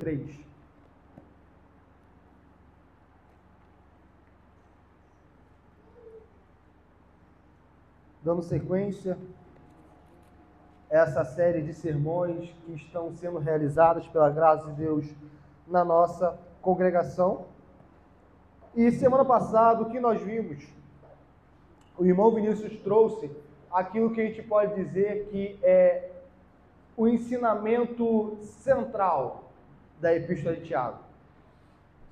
3. Dando sequência a essa série de sermões que estão sendo realizados pela graça de Deus na nossa congregação. E semana passada, o que nós vimos? O irmão Vinícius trouxe aquilo que a gente pode dizer que é o ensinamento central da Epístola de Tiago.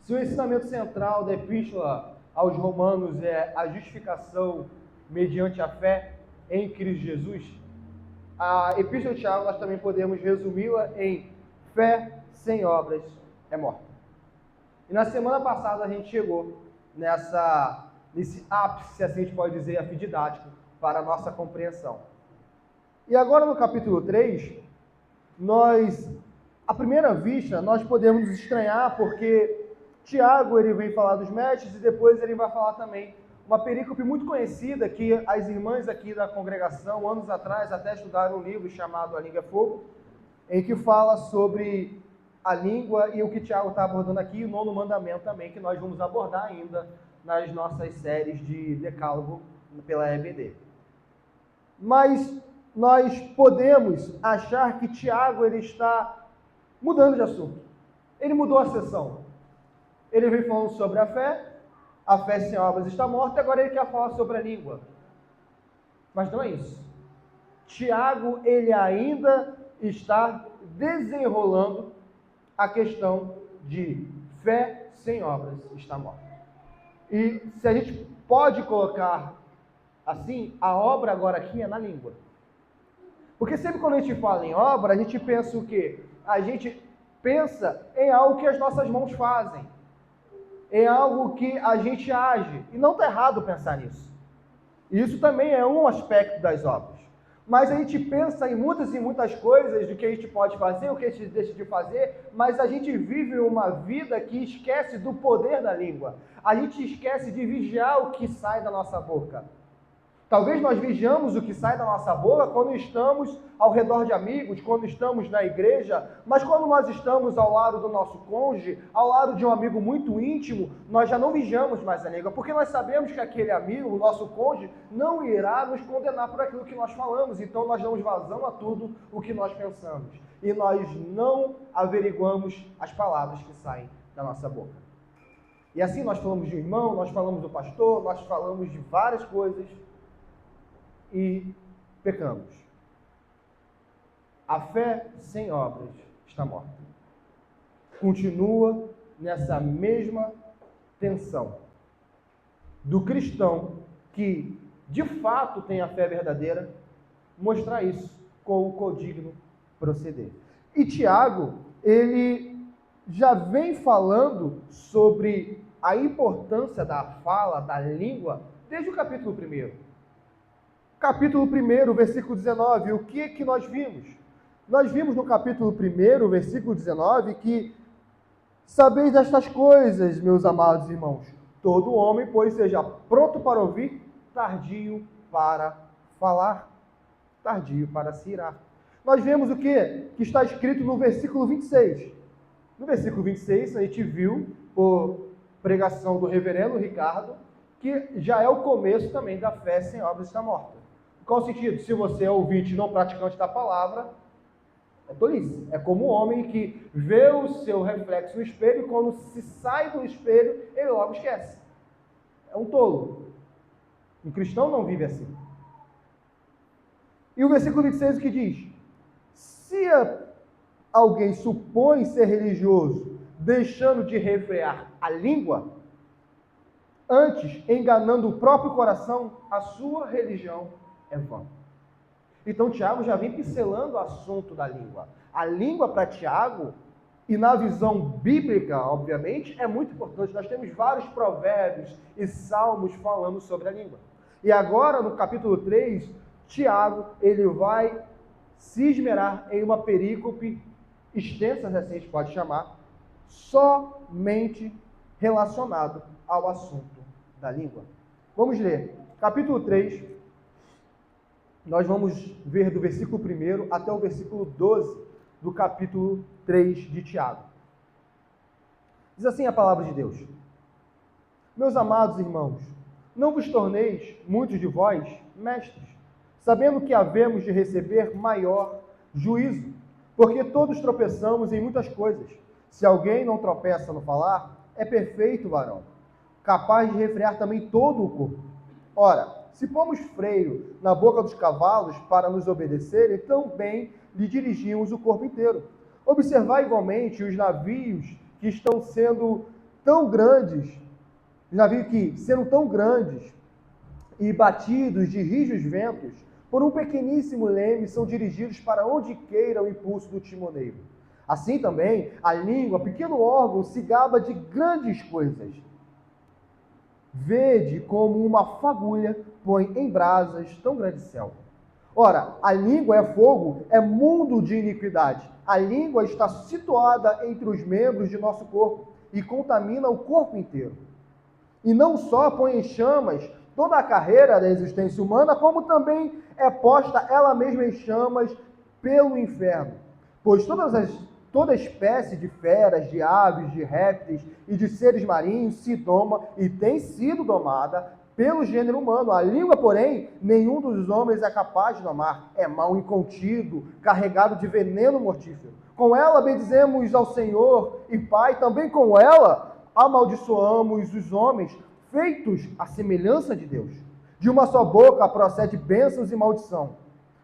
Se o ensinamento central da Epístola aos Romanos é a justificação mediante a fé em Cristo Jesus, a Epístola de Tiago nós também podemos resumi-la em fé sem obras é morta. E na semana passada a gente chegou nesse ápice, se assim a gente pode dizer, didático para a nossa compreensão. E agora no capítulo 3, à primeira vista, nós podemos nos estranhar porque Tiago ele vem falar dos mestres e depois ele vai falar também uma perícope muito conhecida que as irmãs aqui da congregação, anos atrás, até estudaram um livro chamado A Língua é Fogo, em que fala sobre a língua e o que Tiago está abordando aqui, o 9º mandamento também, que nós vamos abordar ainda nas nossas séries de decálogo pela EBD. Mas nós podemos achar que Tiago ele está mudando de assunto. Ele mudou a sessão. Ele vem falando sobre a fé sem obras está morta, e agora ele quer falar sobre a língua. Mas não é isso. Tiago, ele ainda está desenrolando a questão de fé sem obras está morta. E se a gente pode colocar assim, a obra agora aqui é na língua. Porque sempre quando a gente fala em obra, a gente pensa o quê? A gente pensa em algo que as nossas mãos fazem. É algo que a gente age. E não está errado pensar nisso. Isso também é um aspecto das obras. Mas a gente pensa em muitas coisas do que a gente pode fazer, o que a gente deixa de fazer, mas a gente vive uma vida que esquece do poder da língua. A gente esquece de vigiar o que sai da nossa boca. Talvez nós vigiamos o que sai da nossa boca quando estamos ao redor de amigos, quando estamos na igreja, mas quando nós estamos ao lado do nosso cônjuge, ao lado de um amigo muito íntimo, nós já não vigiamos mais a língua, porque nós sabemos que aquele amigo, o nosso cônjuge, não irá nos condenar por aquilo que nós falamos, então nós damos vazão a tudo o que nós pensamos, e nós não averiguamos as palavras que saem da nossa boca. E assim nós falamos de um irmão, nós falamos do pastor, nós falamos de várias coisas, e pecamos. A fé sem obras está morta. Continua nessa mesma tensão do cristão que, de fato, tem a fé verdadeira, mostrar isso com o codigno proceder. E Tiago, ele já vem falando sobre a importância da fala, da língua, desde o capítulo 1. Capítulo 1, versículo 19, o que nós vimos? Nós vimos no capítulo 1, versículo 19, que sabeis destas coisas, meus amados irmãos, todo homem, pois, seja pronto para ouvir, tardio para falar, tardio para se irar. Nós vemos o que está escrito no versículo 26. No versículo 26, a gente viu, por pregação do reverendo Ricardo, que já é o começo também da fé sem obras está morta. Qual o sentido? Se você é ouvinte e não praticante da palavra, é tolice. É como um homem que vê o seu reflexo no espelho e quando se sai do espelho, ele logo esquece. É um tolo. Um cristão não vive assim. E o versículo 26 o que diz? Se alguém supõe ser religioso, deixando de refrear a língua, antes enganando o próprio coração, a sua religião é vã. Então Tiago já vem pincelando o assunto da língua. A língua para Tiago, e na visão bíblica, obviamente, é muito importante. Nós temos vários provérbios e salmos falando sobre a língua. E agora, no capítulo 3, Tiago, ele vai se esmerar em uma perícope extensa, assim a gente pode chamar, somente relacionado ao assunto da língua. Vamos ler. Capítulo 3, nós vamos ver do versículo 1 até o versículo 12 do capítulo 3 de Tiago. Diz assim a palavra de Deus: Meus amados irmãos, não vos torneis, muitos de vós, mestres, sabendo que havemos de receber maior juízo, porque todos tropeçamos em muitas coisas. Se alguém não tropeça no falar, é perfeito varão, capaz de refrear também todo o corpo. Ora, se pomos freio na boca dos cavalos para nos obedecerem, também lhe dirigimos o corpo inteiro. Observai igualmente os navios que estão sendo tão grandes, sendo tão grandes e batidos de rijos ventos, por um pequeníssimo leme são dirigidos para onde queira o impulso do timoneiro. Assim também, a língua, pequeno órgão, se gaba de grandes coisas. Vede como uma fagulha põe em brasas tão grande céu. Ora, a língua é fogo, é mundo de iniquidade. A língua está situada entre os membros de nosso corpo e contamina o corpo inteiro. E não só põe em chamas toda a carreira da existência humana, como também é posta ela mesma em chamas pelo inferno. Pois toda espécie de feras, de aves, de répteis e de seres marinhos se doma e tem sido domada pelo gênero humano. A língua, porém, nenhum dos homens é capaz de domar. É mal incontido, carregado de veneno mortífero. Com ela bendizemos ao Senhor e Pai, também com ela amaldiçoamos os homens, feitos à semelhança de Deus. De uma só boca procede bênçãos e maldição.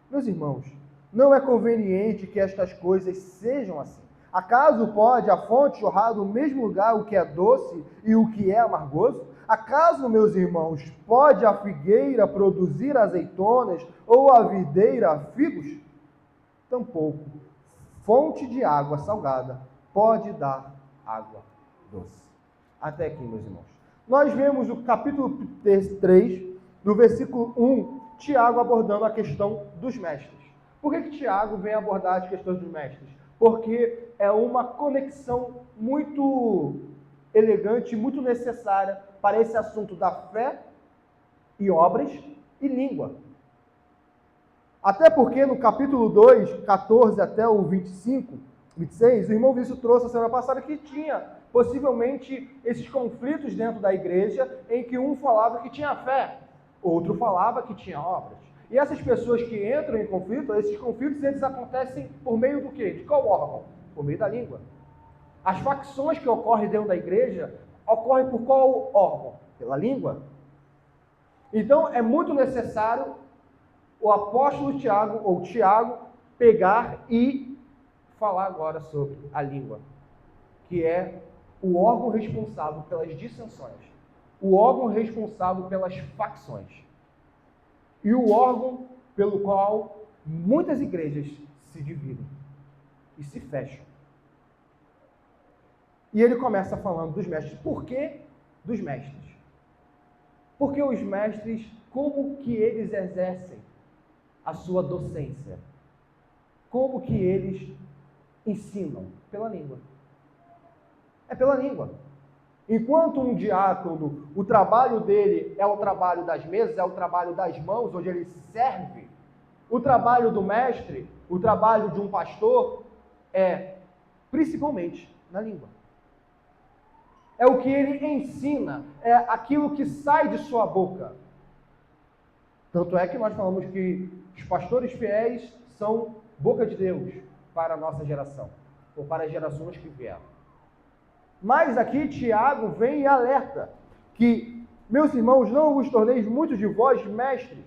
Meus irmãos, não é conveniente que estas coisas sejam assim. Acaso pode a fonte jorrar do mesmo lugar o que é doce e o que é amargoso? Acaso, meus irmãos, pode a figueira produzir azeitonas ou a videira figos? Tampouco fonte de água salgada pode dar água doce. Até aqui, meus irmãos. Nós vemos o capítulo 3, no versículo 1, Tiago abordando a questão dos mestres. Por que Tiago vem abordar as questões dos mestres? Porque é uma conexão muito elegante, muito necessária para esse assunto da fé e obras e língua. Até porque no capítulo 2, 14 até o 25, 26, o irmão Vício trouxe a semana passada que tinha possivelmente esses conflitos dentro da igreja em que um falava que tinha fé, outro falava que tinha obras. E essas pessoas que entram em conflito, esses conflitos eles acontecem por meio do quê? De qual órgão? Por meio da língua. As facções que ocorrem dentro da igreja ocorrem por qual órgão? Pela língua. Então é muito necessário o apóstolo Tiago, ou Tiago, pegar e falar agora sobre a língua, que é o órgão responsável pelas dissensões, o órgão responsável pelas facções e o órgão pelo qual muitas igrejas se dividem e se fecham. E ele começa falando dos mestres. Por que dos mestres? Porque os mestres, como que eles exercem a sua docência? Como que eles ensinam? Pela língua. É pela língua. Enquanto um diácono, o trabalho dele é o trabalho das mesas, é o trabalho das mãos, onde ele serve, o trabalho do mestre, o trabalho de um pastor é principalmente na língua. É o que ele ensina, é aquilo que sai de sua boca. Tanto é que nós falamos que os pastores fiéis são boca de Deus para a nossa geração, ou para as gerações que vieram. Mas aqui Tiago vem e alerta que, meus irmãos, não vos torneis muitos de vós mestres.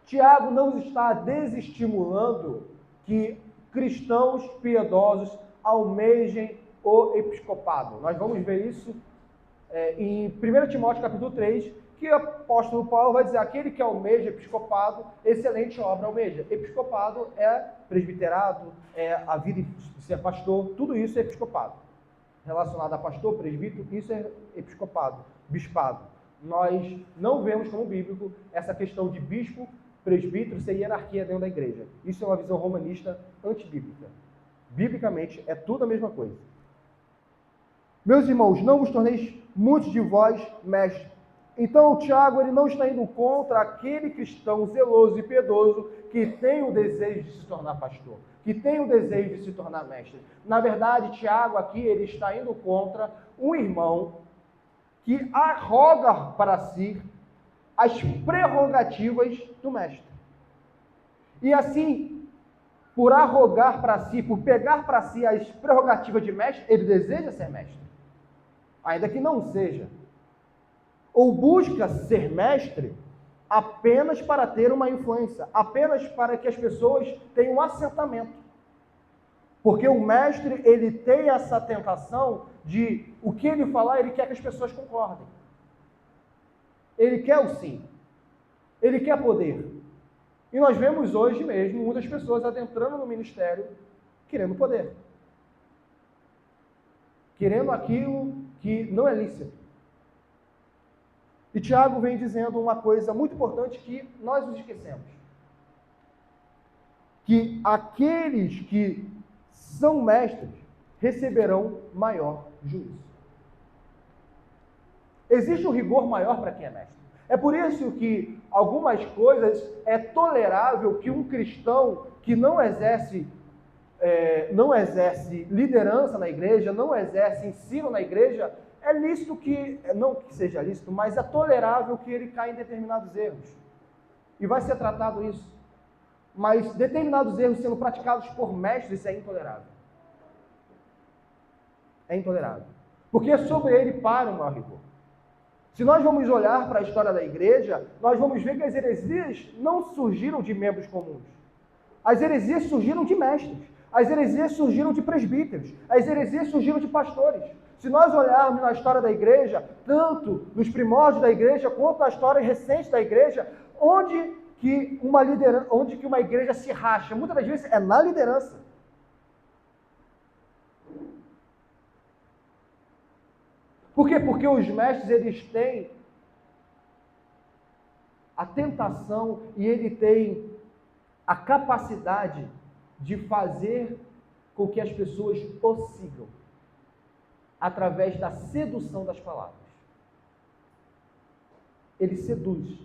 Tiago não está desestimulando que cristãos piedosos almejem o episcopado. Nós vamos ver isso em 1 Timóteo capítulo 3, que o apóstolo Paulo vai dizer, aquele que almeja episcopado, excelente obra almeja. Episcopado é presbiterado, é a vida de ser pastor, tudo isso é episcopado. Relacionado a pastor, presbítero, isso é episcopado, bispado. Nós não vemos como bíblico essa questão de bispo, presbítero ser hierarquia dentro da igreja. Isso é uma visão romanista antibíblica. Biblicamente é tudo a mesma coisa. Meus irmãos, não vos torneis muitos de vós mestres, Então, o Tiago ele não está indo contra aquele cristão zeloso e piedoso que tem o desejo de se tornar pastor, que tem o desejo de se tornar mestre. Na verdade, Tiago aqui ele está indo contra um irmão que arroga para si as prerrogativas do mestre. E assim, por arrogar para si, por pegar para si as prerrogativas de mestre, ele deseja ser mestre, ainda que não seja. Ou busca ser mestre apenas para ter uma influência, apenas para que as pessoas tenham um assentamento. Porque o mestre, ele tem essa tentação de o que ele falar, ele quer que as pessoas concordem. Ele quer o sim. Ele quer poder. E nós vemos hoje mesmo muitas pessoas adentrando no ministério querendo poder. Querendo aquilo que não é lícito. E Tiago vem dizendo uma coisa muito importante que nós nos esquecemos. Que aqueles que são mestres receberão maior juízo. Existe um rigor maior para quem é mestre. É por isso que algumas coisas é tolerável que um cristão que não exerce liderança na igreja, não exerce ensino na igreja, é lícito que, não que seja lícito, mas é tolerável que ele caia em determinados erros. E vai ser tratado isso. Mas determinados erros sendo praticados por mestres é intolerável. É intolerável. Porque sobre ele para o maior rigor. Se nós vamos olhar para a história da igreja, nós vamos ver que as heresias não surgiram de membros comuns. As heresias surgiram de mestres. As heresias surgiram de presbíteros. As heresias surgiram de pastores. Se nós olharmos na história da igreja, tanto nos primórdios da igreja, quanto na história recente da igreja, onde que uma igreja se racha, muitas das vezes é na liderança. Por quê? Porque os mestres, eles têm a tentação e ele tem a capacidade de fazer com que as pessoas o sigam através da sedução das palavras. Ele seduz.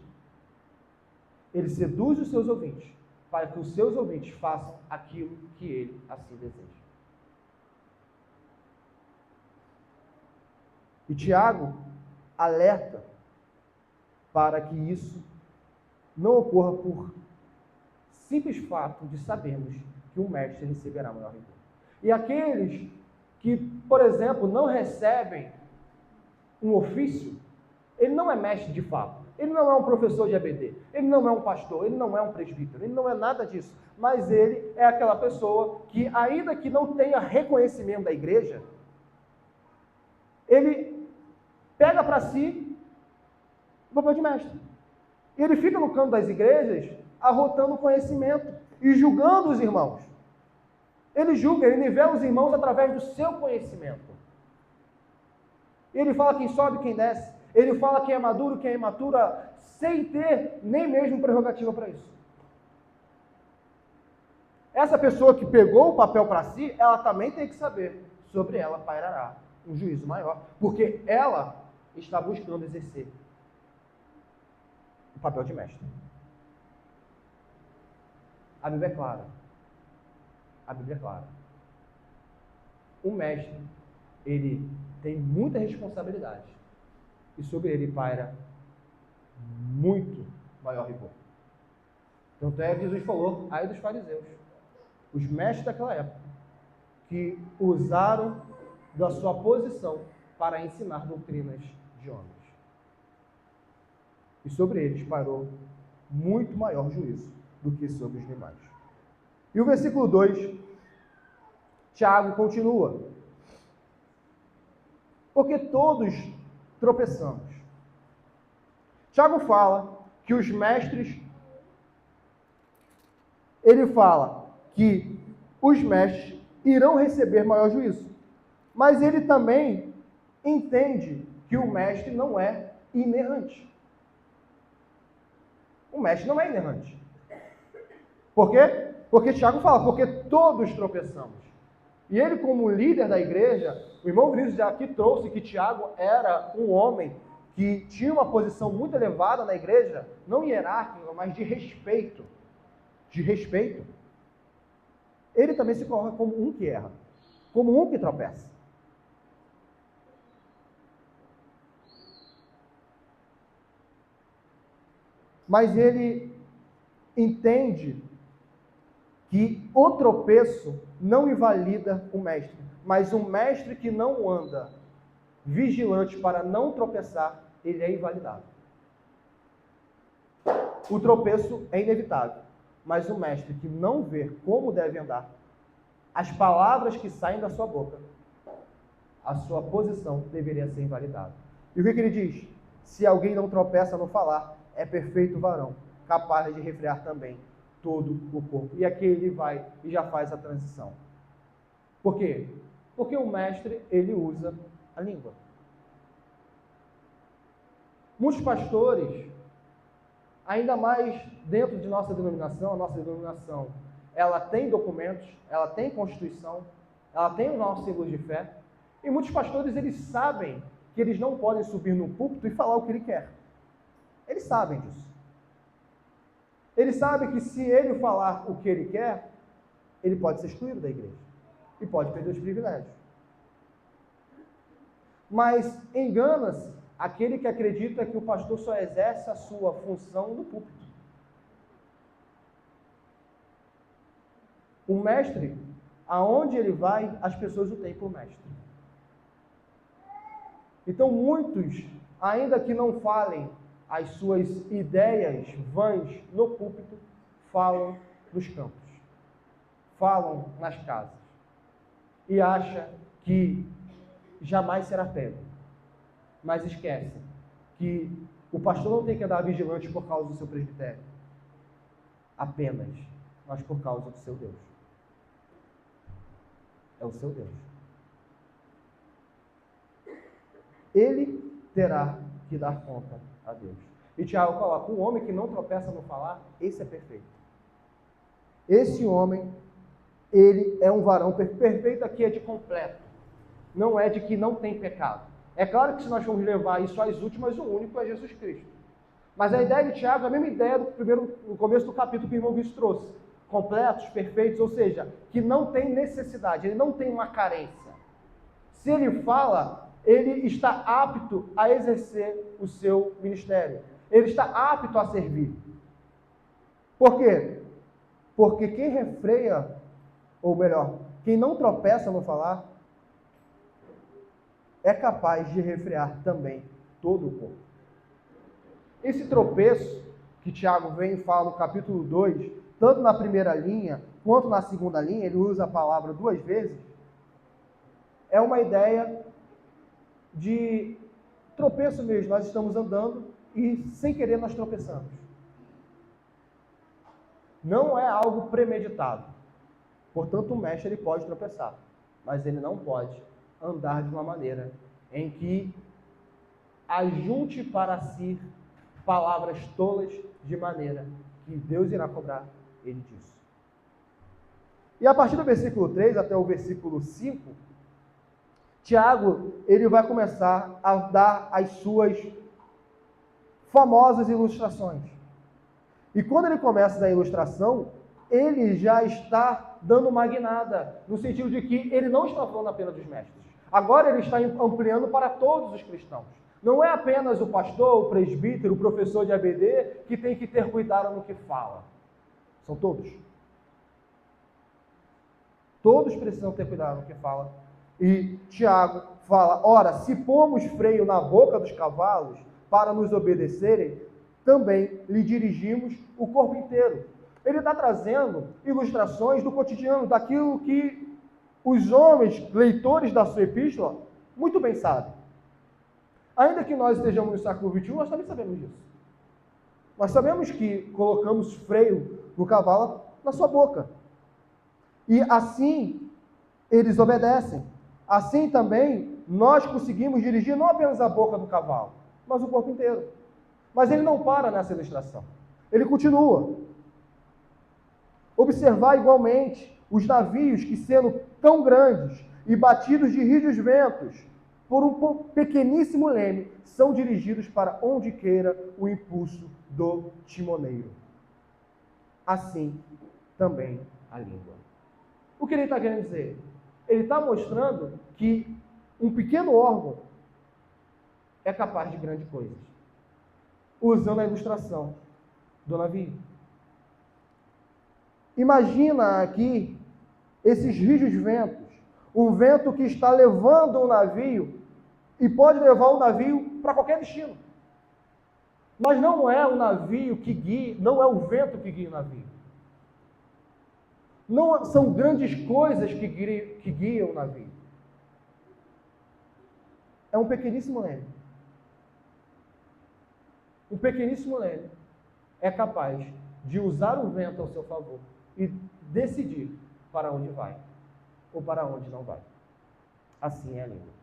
Ele seduz os seus ouvintes para que os seus ouvintes façam aquilo que ele assim deseja. E Tiago alerta para que isso não ocorra por simples fato de sabermos que o mestre receberá maior rigor. E aqueles que, por exemplo, não recebem um ofício, ele não é mestre de fato, ele não é um professor de ABD, ele não é um pastor, ele não é um presbítero, ele não é nada disso, mas ele é aquela pessoa que, ainda que não tenha reconhecimento da igreja, ele pega para si o papel de mestre. E ele fica no canto das igrejas, arrotando conhecimento e julgando os irmãos. Ele julga, ele nivela os irmãos através do seu conhecimento. Ele fala quem sobe, quem desce. Ele fala quem é maduro, quem é imaturo, sem ter nem mesmo prerrogativa para isso. Essa pessoa que pegou o papel para si, ela também tem que saber, sobre ela pairará um juízo maior, porque ela está buscando exercer o papel de mestre. A Bíblia é clara. A Bíblia é clara. O mestre, ele tem muita responsabilidade e sobre ele paira muito maior rigor. Tanto é que Jesus falou, ai dos fariseus, os mestres daquela época, que usaram da sua posição para ensinar doutrinas de homens. E sobre eles parou muito maior juízo do que sobre os demais. E o versículo 2, Tiago continua. Porque todos tropeçamos. Tiago fala que os mestres, ele fala que os mestres irão receber maior juízo. Mas ele também entende que o mestre não é inerrante. O mestre não é inerrante. Por quê? Porque Tiago fala, porque todos tropeçamos. E ele, como líder da igreja, o irmão Vinícius aqui trouxe que Tiago era um homem que tinha uma posição muito elevada na igreja, não hierárquica, mas de respeito, ele também se coloca como um que erra, como um que tropeça. Mas ele entende que o tropeço não invalida o mestre, mas um mestre que não anda vigilante para não tropeçar, ele é invalidado. O tropeço é inevitável, mas o mestre que não vê como deve andar, as palavras que saem da sua boca, a sua posição deveria ser invalidada. E o que ele diz? Se alguém não tropeça no falar, é perfeito varão, capaz de refrear também todo o corpo. E aqui ele vai e já faz a transição. Por quê? Porque o mestre, ele usa a língua. Muitos pastores, ainda mais dentro de nossa denominação, a nossa denominação, ela tem documentos, ela tem constituição, ela tem o nosso símbolo de fé, e muitos pastores, eles sabem que eles não podem subir no púlpito e falar o que ele quer. Eles sabem disso. Ele sabe que se ele falar o que ele quer, ele pode ser excluído da igreja e pode perder os privilégios. Mas engana-se aquele que acredita que o pastor só exerce a sua função no púlpito. O mestre, aonde ele vai, as pessoas o têm por mestre. Então muitos, ainda que não falem as suas ideias vãs no púlpito, falam nos campos, falam nas casas, e acha que jamais será pego. Mas esquece que o pastor não tem que andar vigilante por causa do seu presbitério, apenas, mas por causa do seu Deus. É o seu Deus. Ele terá que dar conta a Deus. E Tiago coloca, um homem que não tropeça no falar, esse é perfeito. Esse homem, ele é um varão perfeito, aqui é de completo. Não é de que não tem pecado. É claro que se nós formos levar isso às últimas, o único é Jesus Cristo. Mas a ideia de Tiago é a mesma ideia no começo do capítulo que o irmão Vício trouxe. Completos, perfeitos, ou seja, que não tem necessidade, ele não tem uma carência. Se ele fala, ele está apto a exercer o seu ministério. Ele está apto a servir. Por quê? Porque quem refreia, ou melhor, quem não tropeça no falar, é capaz de refrear também todo o corpo. Esse tropeço que Tiago vem e fala no capítulo 2, tanto na primeira linha quanto na segunda linha, ele usa a palavra 2 vezes, é uma ideia de tropeço mesmo. Nós estamos andando e sem querer nós tropeçamos. Não é algo premeditado. Portanto, o mestre ele pode tropeçar, mas ele não pode andar de uma maneira em que ajunte para si palavras tolas, de maneira que Deus irá cobrar ele disso. E a partir do versículo 3 até o versículo 5, Tiago, ele vai começar a dar as suas famosas ilustrações. E quando ele começa da ilustração, ele já está dando uma guinada, no sentido de que ele não está falando apenas dos mestres. Agora ele está ampliando para todos os cristãos. Não é apenas o pastor, o presbítero, o professor de ABD que tem que ter cuidado no que fala. São todos. Todos precisam ter cuidado no que fala. E Tiago fala, ora, se pomos freio na boca dos cavalos para nos obedecerem, também lhe dirigimos o corpo inteiro. Ele está trazendo ilustrações do cotidiano, daquilo que os homens, leitores da sua epístola, muito bem sabem. Ainda que nós estejamos no século XXI, nós também sabemos disso. Nós sabemos que colocamos freio no cavalo na sua boca. E assim eles obedecem. Assim também nós conseguimos dirigir não apenas a boca do cavalo, mas o corpo inteiro. Mas ele não para nessa ilustração. Ele continua. Observar igualmente os navios que, sendo tão grandes e batidos de rígidos ventos, por um pequeníssimo leme, são dirigidos para onde queira o impulso do timoneiro. Assim também a língua. O que ele está querendo dizer? Ele está mostrando que um pequeno órgão é capaz de grandes coisas, usando a ilustração do navio. Imagina aqui esses rígidos ventos, um vento que está levando o navio e pode levar o navio para qualquer destino. Mas não é o navio que guia, não é o vento que guia o navio. Não são grandes coisas que guiam o navio. É um pequeníssimo leme. Um pequeníssimo leme é capaz de usar o vento ao seu favor e decidir para onde vai ou para onde não vai. Assim é a língua.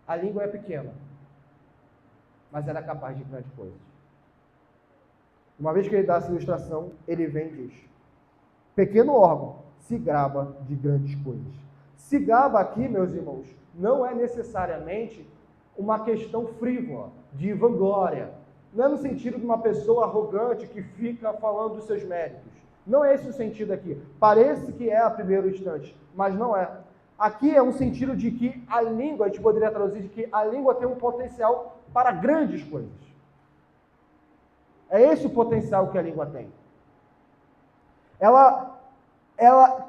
A língua é pequena, mas ela é capaz de grandes coisas. Uma vez que ele dá essa ilustração, ele vem e diz: pequeno órgão se gaba de grandes coisas. Se gaba aqui, meus irmãos, não é necessariamente uma questão frívola, de vanglória. Não é no sentido de uma pessoa arrogante que fica falando dos seus méritos. Não é esse o sentido aqui. Parece que é a primeiro instante, mas não é. Aqui é um sentido de que a língua, a gente poderia traduzir de que a língua tem um potencial para grandes coisas. É esse o potencial que a língua tem. Ela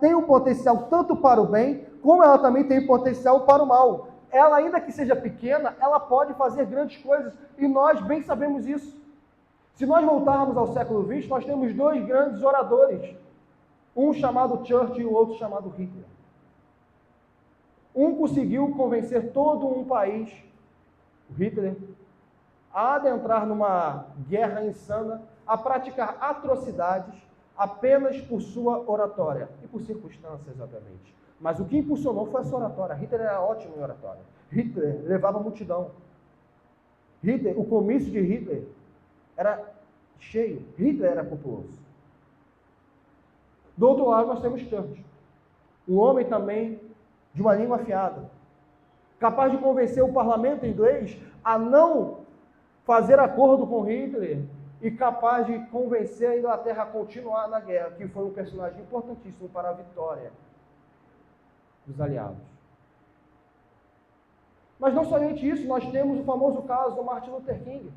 tem um potencial tanto para o bem, como ela também tem potencial para o mal. Ela, ainda que seja pequena, ela pode fazer grandes coisas, e nós bem sabemos isso. Se nós voltarmos ao século XX, nós temos dois grandes oradores, um chamado Churchill e o outro chamado Hitler. Um conseguiu convencer todo um país, o Hitler, a adentrar numa guerra insana, a praticar atrocidades apenas por sua oratória e por circunstâncias, obviamente. Mas o que impulsionou foi a sua oratória. Hitler era ótimo em oratória. Hitler levava a multidão. O comício de Hitler era cheio. Hitler era populoso. Do outro lado, nós temos Churchill, um homem também de uma língua afiada, capaz de convencer o parlamento inglês a não fazer acordo com Hitler e capaz de convencer a Inglaterra a continuar na guerra, que foi um personagem importantíssimo para a vitória dos aliados. Mas não somente isso, nós temos o famoso caso do Martin Luther King.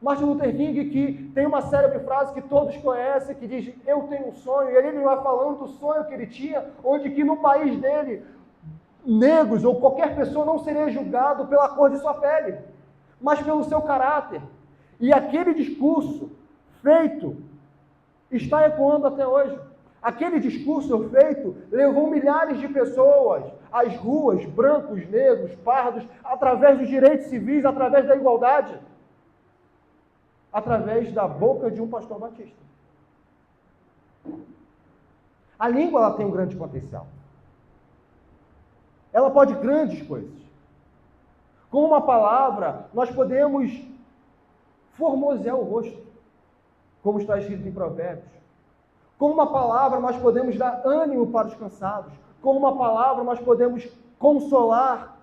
Martin Luther King, que tem uma célebre frase que todos conhecem, que diz: eu tenho um sonho, e ele vai falando do sonho que ele tinha, onde que no país dele, negros ou qualquer pessoa não seria julgado pela cor de sua pele, mas pelo seu caráter. E aquele discurso feito está ecoando até hoje. Aquele discurso feito levou milhares de pessoas às ruas, brancos, negros, pardos, através dos direitos civis, através da igualdade, através da boca de um pastor batista. A língua, ela tem um grande potencial. Ela pode grandes coisas. Com uma palavra, nós podemos formosear o rosto, como está escrito em Provérbios. Com uma palavra, nós podemos dar ânimo para os cansados. Com uma palavra, nós podemos consolar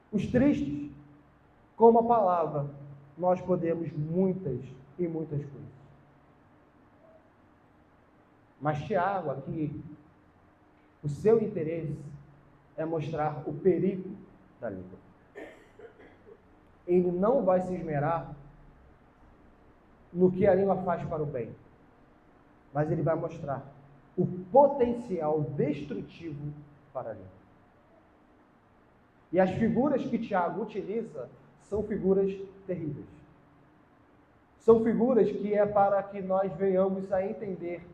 os tristes. Com uma palavra, nós podemos muitas e muitas coisas. Mas Tiago, aqui, o seu interesse é mostrar o perigo da língua. Ele não vai se esmerar no que a língua faz para o bem, mas ele vai mostrar o potencial destrutivo para a língua. E as figuras que Tiago utiliza são figuras terríveis. São figuras que é para que nós venhamos a entender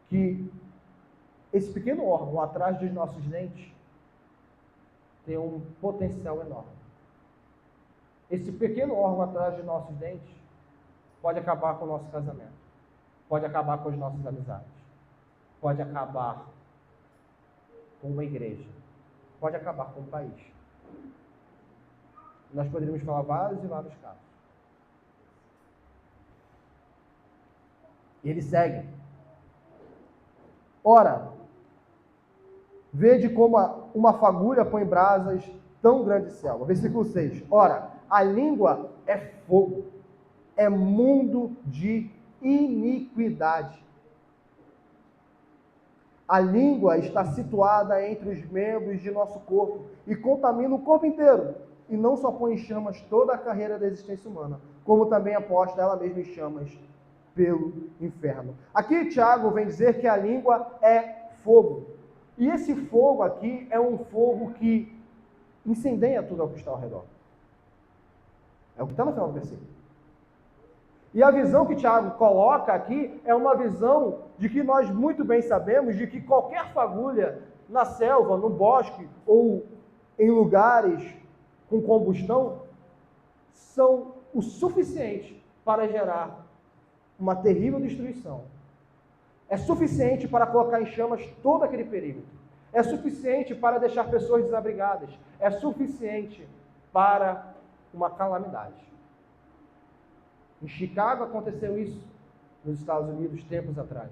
que esse pequeno órgão atrás dos nossos dentes tem um potencial enorme. Esse pequeno órgão atrás dos nossos dentes pode acabar com o nosso casamento, pode acabar com as nossas amizades, pode acabar com uma igreja, pode acabar com o país. Nós poderíamos falar vários e vários casos. E ele segue. Ora, Vede como uma fagulha põe brasas tão grande selva. Versículo 6. Ora, a língua é fogo, é mundo de iniquidade. A língua está situada entre os membros de nosso corpo e contamina o corpo inteiro. E não só põe em chamas toda a carreira da existência humana, como também aposta ela mesma em chamas pelo inferno. Aqui Tiago vem dizer que a língua é fogo. E esse fogo aqui é um fogo que incendeia tudo ao que está ao redor. É o que está no final do versículo. E a visão que Tiago coloca aqui é uma visão de que nós muito bem sabemos de que qualquer fagulha na selva, no bosque ou em lugares com combustão são o suficiente para gerar uma terrível destruição. É suficiente para colocar em chamas todo aquele perímetro. É suficiente para deixar pessoas desabrigadas. É suficiente para uma calamidade. Em Chicago aconteceu isso, nos Estados Unidos, tempos atrás.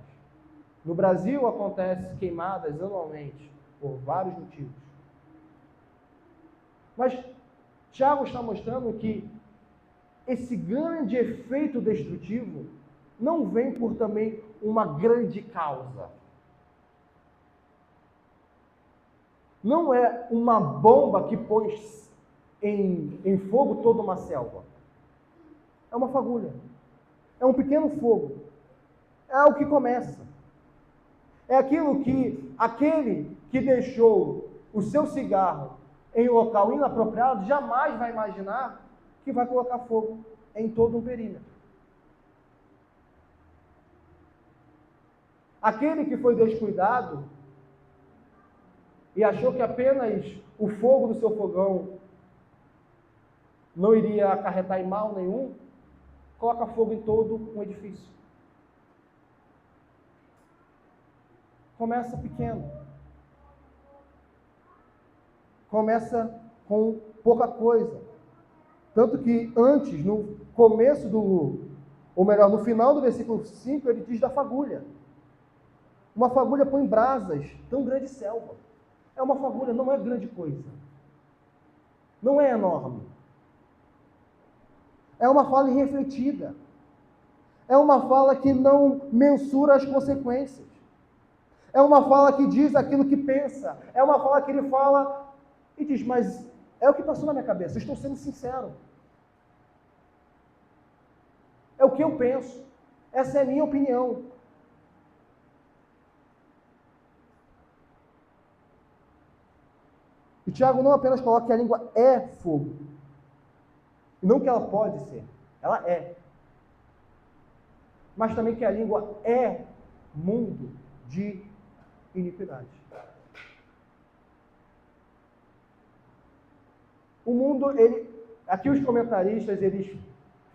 No Brasil acontece queimadas anualmente, por vários motivos. Mas Tiago está mostrando que esse grande efeito destrutivo não vem por também uma grande causa. Não é uma bomba que põe em fogo toda uma selva. É uma fagulha. É um pequeno fogo. É o que começa. É aquilo que aquele que deixou o seu cigarro em local inapropriado jamais vai imaginar que vai colocar fogo em todo um perímetro. Aquele que foi descuidado e achou que apenas o fogo do seu fogão não iria acarretar em mal nenhum, coloca fogo em todo um edifício. Começa pequeno. Começa com pouca coisa. Tanto que antes, no começo ou melhor, no final do versículo 5, ele diz da fagulha. Uma fagulha põe brasas, tão grande selva. É uma fagulha, não é grande coisa. Não é enorme. É uma fala irrefletida. É uma fala que não mensura as consequências. É uma fala que diz aquilo que pensa. É uma fala que ele fala e diz, mas é o que passou na minha cabeça, eu estou sendo sincero. É o que eu penso. Essa é a minha opinião. E Tiago não apenas coloca que a língua é fogo. Não que ela pode ser. Ela é. Mas também que a língua é mundo de iniquidade. O mundo, aqui os comentaristas, eles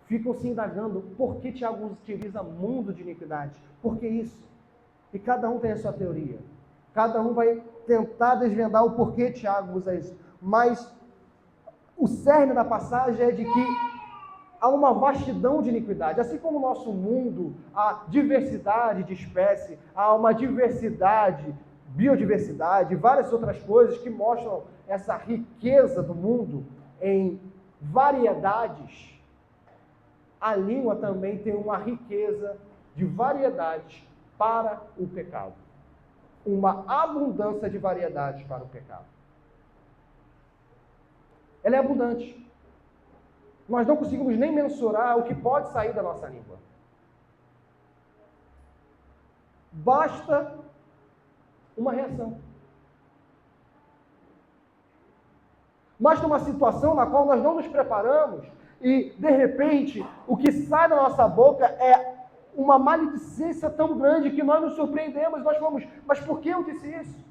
ficam se indagando por que Tiago utiliza mundo de iniquidade. Por que isso? E cada um tem a sua teoria. Cada um vai tentar desvendar o porquê Tiago usa isso. Mas o cerne da passagem é de que há uma vastidão de iniquidade. Assim como no nosso mundo há diversidade de espécie, há uma diversidade, biodiversidade, várias outras coisas que mostram essa riqueza do mundo em variedades. A língua também tem uma riqueza de variedades para o pecado. Uma abundância de variedades para o pecado. Ela é abundante. Nós não conseguimos nem mensurar o que pode sair da nossa língua. Basta uma reação. Basta uma situação na qual nós não nos preparamos e, de repente, o que sai da nossa boca é uma maledicência tão grande que nós nos surpreendemos. Nós falamos, mas por que eu disse isso?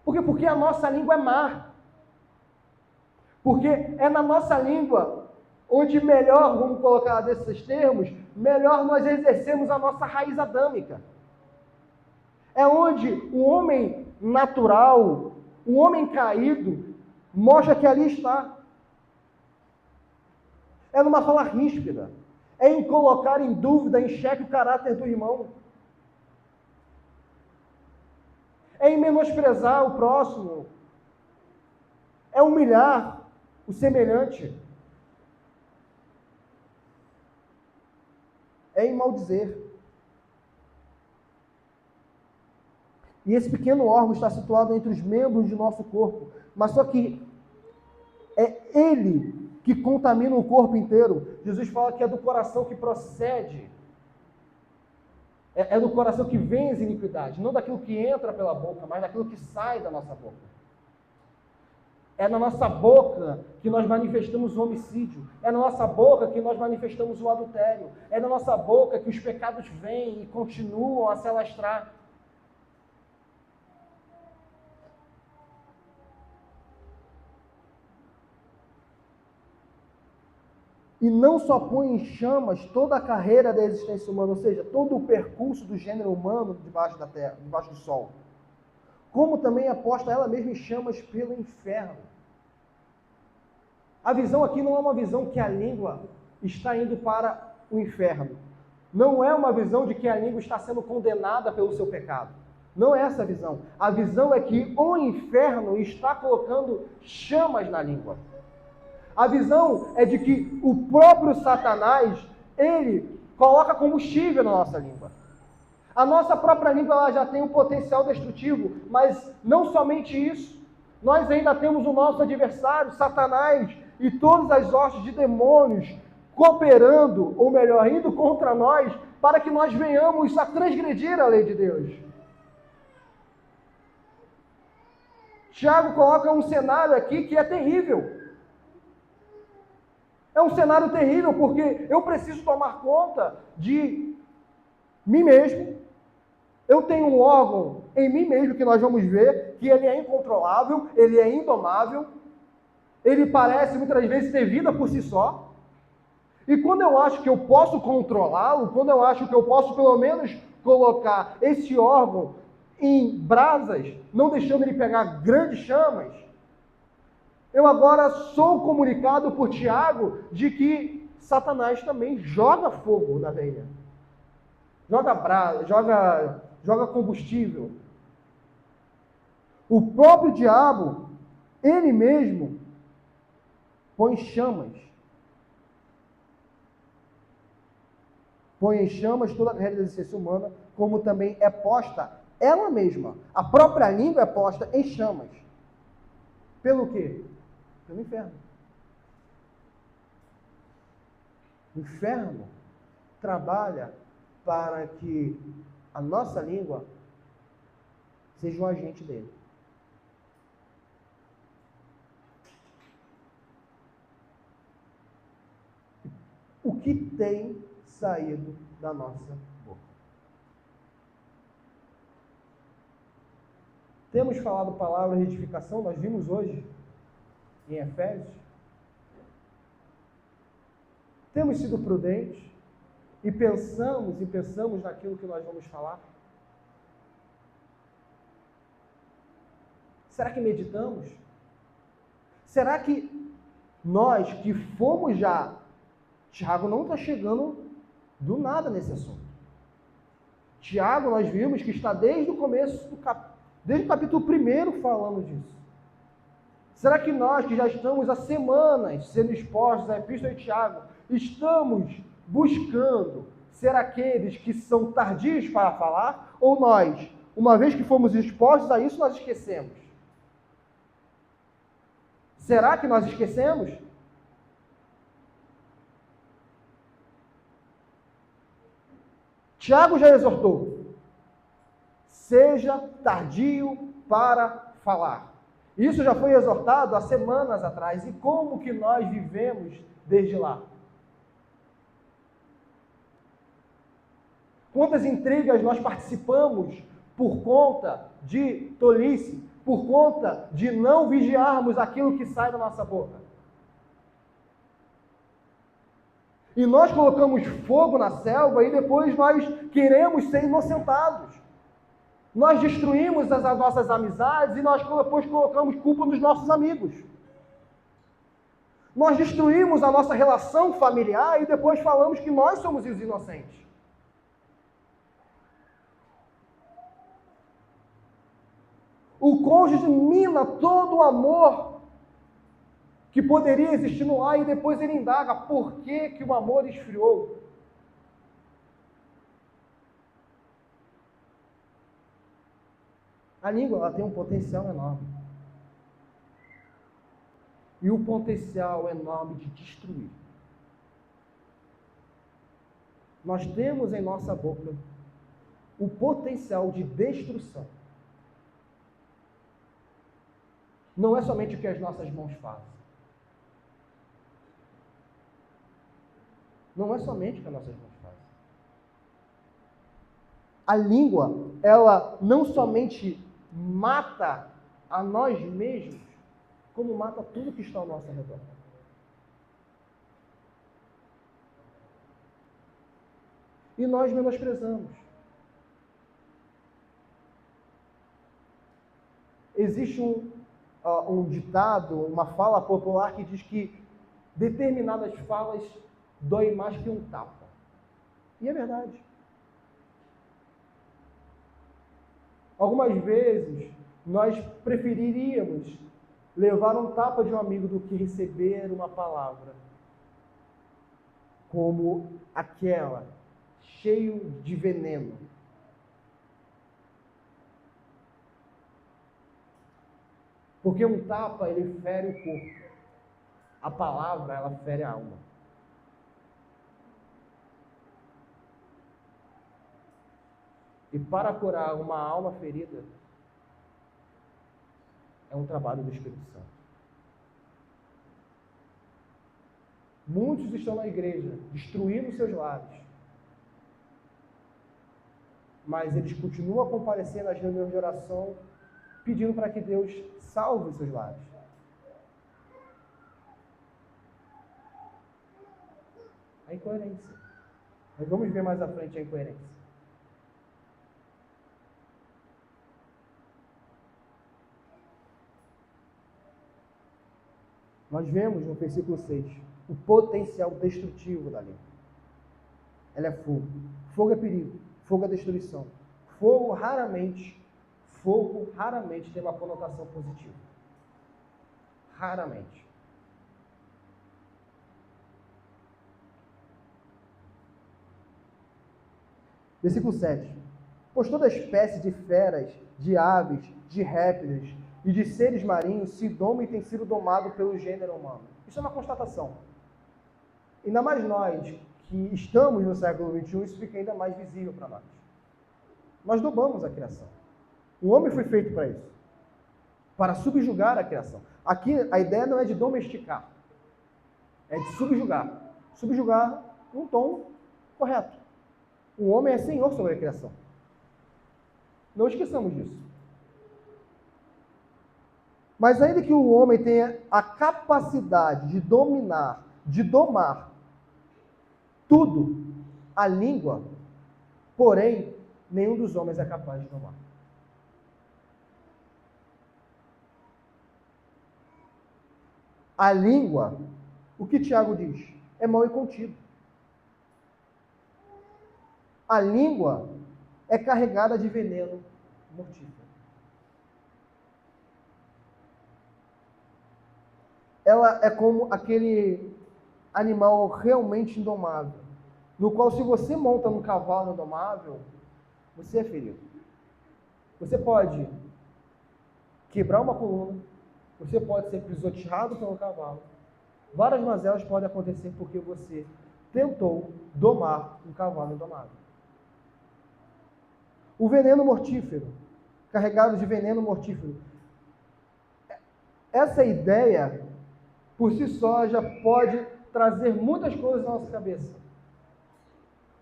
Porque a nossa língua é má. Porque é na nossa língua onde melhor, vamos colocar desses termos, melhor nós exercemos a nossa raiz adâmica. É onde o homem natural, o homem caído, mostra que ali está. É numa fala ríspida. É em colocar em dúvida, em xeque o caráter do irmão. é em menosprezar o próximo, é humilhar o semelhante, é em maldizer. E esse pequeno órgão está situado entre os membros de nosso corpo, mas só que é ele que contamina o corpo inteiro. Jesus fala que é do coração que procede, é do coração que vem as iniquidades, não daquilo que entra pela boca, mas daquilo que sai da nossa boca. É na nossa boca que nós manifestamos o homicídio, é na nossa boca que nós manifestamos o adultério, é na nossa boca que os pecados vêm e continuam a se alastrar. E não só põe em chamas toda a carreira da existência humana, ou seja, todo o percurso do gênero humano debaixo da terra, debaixo do sol, como também aposta ela mesma em chamas pelo inferno. A visão aqui não é uma visão que a língua está indo para o inferno. Não é uma visão de que a língua está sendo condenada pelo seu pecado. Não é essa a visão. A visão é que o inferno está colocando chamas na língua. A visão é de que o próprio Satanás, ele coloca combustível na nossa língua. A nossa própria língua ela já tem um potencial destrutivo, mas não somente isso. Nós ainda temos o nosso adversário, Satanás, e todas as hostes de demônios cooperando, ou melhor, indo contra nós, para que nós venhamos a transgredir a lei de Deus. Tiago coloca um cenário aqui que é terrível. É um cenário terrível, porque eu preciso tomar conta de mim mesmo. Eu tenho um órgão em mim mesmo, que nós vamos ver, que ele é incontrolável, ele é indomável, ele parece muitas vezes ter vida por si só. E quando eu acho que eu posso controlá-lo, quando eu acho que eu posso pelo menos colocar esse órgão em brasas, não deixando ele pegar grandes chamas, eu agora sou comunicado por Tiago de que Satanás também joga fogo na lenha. Joga brasa, joga combustível. O próprio diabo, ele mesmo, põe chamas. Põe em chamas toda a carreira da existência humana, como também é posta ela mesma. A própria língua é posta em chamas. Pelo quê? Pelo inferno. O inferno trabalha para que a nossa língua seja um agente dele. O que tem saído da nossa boca? Temos falado palavras de edificação, nós vimos hoje em Efésios. Temos sido prudentes e pensamos naquilo que nós vamos falar? Será que meditamos? Será que nós que fomos já... Tiago não está chegando do nada nesse assunto. Tiago, nós vimos que está desde o começo, desde o capítulo 1 falando disso. Será que nós, que já estamos há semanas sendo expostos à Epístola de Tiago, estamos buscando ser aqueles que são tardios para falar? Ou nós, uma vez que fomos expostos a isso, nós esquecemos? Será que nós esquecemos? Tiago já exortou: seja tardio para falar. Isso já foi exortado há semanas atrás. E como que nós vivemos desde lá? Quantas intrigas nós participamos por conta de tolice, por conta de não vigiarmos aquilo que sai da nossa boca? E nós colocamos fogo na selva e depois nós queremos ser inocentados. Nós destruímos as nossas amizades e nós depois colocamos culpa nos nossos amigos. Nós destruímos a nossa relação familiar e depois falamos que nós somos os inocentes. O cônjuge mina todo o amor que poderia existir no lar e depois ele indaga por que que o amor esfriou. A língua ela tem um potencial enorme. E o potencial enorme de destruir. Nós temos em nossa boca o potencial de destruição. Não é somente o que as nossas mãos fazem. Não é somente o que as nossas mãos fazem. A língua, ela não somente mata a nós mesmos, como mata tudo que está ao nosso redor. E nós menosprezamos. Existe um ditado, uma fala popular que diz que determinadas falas doem mais que um tapa. E é verdade. Algumas vezes, nós preferiríamos levar um tapa de um amigo do que receber uma palavra como aquela, cheio de veneno. Porque um tapa, ele fere o corpo. A palavra, ela fere a alma. E para curar uma alma ferida, é um trabalho do Espírito Santo. Muitos estão na igreja, destruindo seus lares. Mas eles continuam a comparecer nas reuniões de oração, pedindo para que Deus salve os seus lares. A incoerência. Nós vamos ver mais à frente a incoerência. Nós vemos no versículo 6 o potencial destrutivo da língua. Ela é fogo. Fogo é perigo. Fogo é destruição. Fogo raramente tem uma conotação positiva. Raramente. Versículo 7. Pois toda espécie de feras, de aves, de répteis e de seres marinhos se doma e tem sido domado pelo gênero humano. Isso é uma constatação. Ainda mais nós, que estamos no século XXI, isso fica ainda mais visível para nós. Nós domamos a criação. O homem foi feito para isso. Para subjugar a criação. Aqui a ideia não é de domesticar. É de subjugar. Subjugar num tom correto. O homem é senhor sobre a criação. Não esqueçamos disso. Mas ainda que o homem tenha a capacidade de dominar, de domar tudo, a língua, porém, nenhum dos homens é capaz de domar. A língua, o que Tiago diz? É mau e contido. A língua é carregada de veneno mortífero. Ela é como aquele animal realmente indomável, no qual se você monta num cavalo indomável, você é ferido. Você pode quebrar uma coluna, você pode ser pisoteado pelo cavalo. Várias mazelas podem acontecer porque você tentou domar um cavalo indomável. O veneno mortífero, carregado de veneno mortífero. Essa ideia, por si só, já pode trazer muitas coisas na nossa cabeça.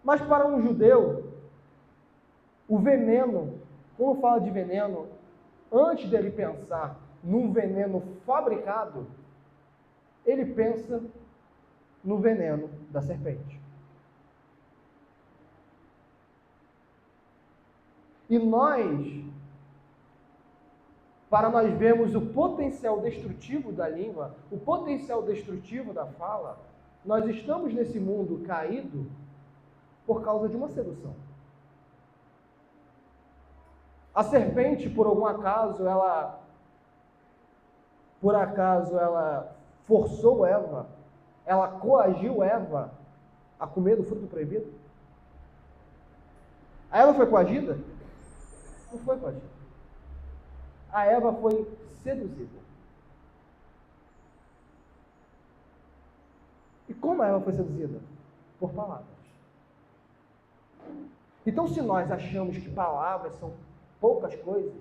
Mas para um judeu, o veneno, quando fala de veneno, antes dele pensar num veneno fabricado, ele pensa no veneno da serpente. E nós, para nós vermos o potencial destrutivo da língua, o potencial destrutivo da fala, nós estamos nesse mundo caído por causa de uma sedução. A serpente, por algum acaso, ela forçou Eva, ela coagiu Eva a comer do fruto proibido? A Eva foi coagida? Não foi coagida. A Eva foi seduzida. E como a Eva foi seduzida? Por palavras. Então, se nós achamos que palavras são poucas coisas,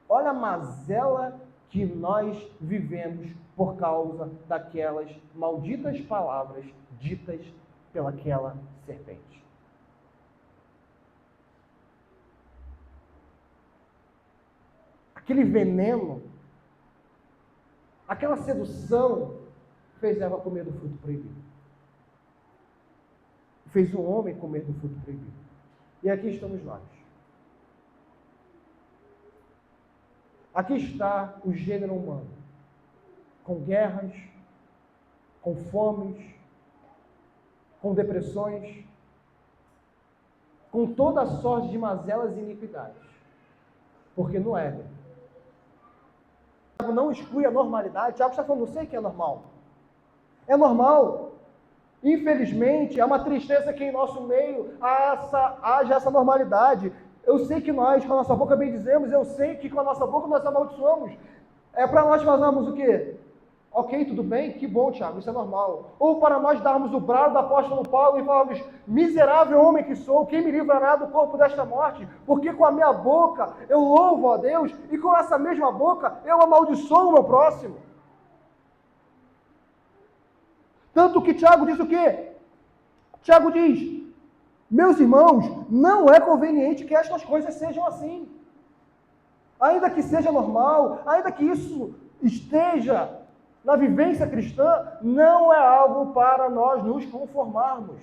olha a mazela que nós vivemos por causa daquelas malditas palavras ditas pelaquela serpente. Aquele veneno, aquela sedução fez Eva comer do fruto proibido. Fez o homem comer do fruto proibido. E aqui estamos nós. Aqui está o gênero humano, com guerras, com fomes, com depressões, com toda a sorte de mazelas e iniquidades. Porque no Éden, Tiago não exclui a normalidade. Tiago está falando, não sei que é normal. É normal. Infelizmente, é uma tristeza que em nosso meio haja essa normalidade. Eu sei que nós, com a nossa boca bendizemos, eu sei que com a nossa boca nós amaldiçoamos. É para nós fazermos o quê? Ok, tudo bem? Que bom, Tiago, isso é normal. Ou para nós darmos o brado do apóstolo Paulo e falarmos, miserável homem que sou, quem me livrará do corpo desta morte? Porque com a minha boca eu louvo a Deus e com essa mesma boca eu amaldiçoo o meu próximo. Tanto que Tiago diz o quê? Tiago diz, meus irmãos, não é conveniente que estas coisas sejam assim. Ainda que seja normal, ainda que isso esteja na vivência cristã, não é algo para nós nos conformarmos.